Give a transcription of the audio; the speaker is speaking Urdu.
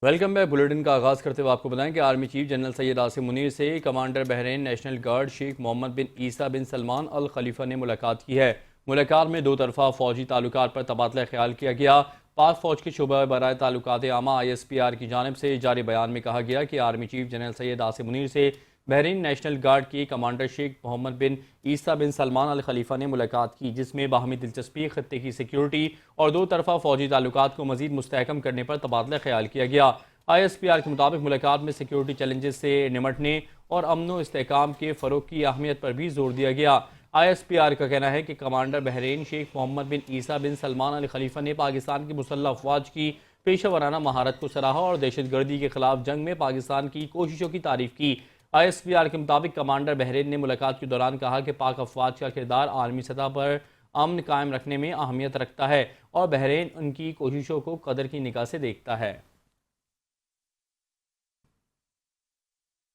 Welcome back. بلیٹن کا آغاز کرتے ہوئے آپ کو بتائیں کہ army chief general Syed Asim Munir سے کمانڈر بحرین نیشنل گارڈ شیخ محمد بن عیسیٰ بن سلمان الخلیفہ نے ملاقات کی ہے۔ ملاقات میں دو طرفہ فوجی تعلقات پر تبادلہ خیال کیا گیا۔ پاک فوج کے شعبہ برائے تعلقات عامہ ISPR کی جانب سے جاری بیان میں کہا گیا کہ army chief general Syed Asim Munir سے بحرین نیشنل گارڈ کی کمانڈر شیخ محمد بن عیسیٰ بن سلمان الخلیفہ نے ملاقات کی، جس میں باہمی دلچسپی، خطے کی سیکیورٹی اور دو طرفہ فوجی تعلقات کو مزید مستحکم کرنے پر تبادلہ خیال کیا گیا۔ ISPR کے مطابق ملاقات میں سیکیورٹی چیلنجز سے نمٹنے اور امن و استحکام کے فروغ کی اہمیت پر بھی زور دیا گیا۔ ISPR کا کہنا ہے کہ کمانڈر بحرین شیخ محمد بن عیسیٰ بن سلمان الخلیفہ نے پاکستان کی مسلح افواج کی پیشہ ورانہ مہارت کو سراہا اور دہشت گردی کے خلاف جنگ میں پاکستان کی کوششوں کی تعریف کی۔ ISPR کے مطابق کمانڈر بحرین نے ملاقات کے دوران کہا کہ پاک افواج کا کردار عالمی سطح پر امن قائم رکھنے میں اہمیت رکھتا ہے اور بحرین ان کی کوششوں کو قدر کی نگاہ سے دیکھتا ہے۔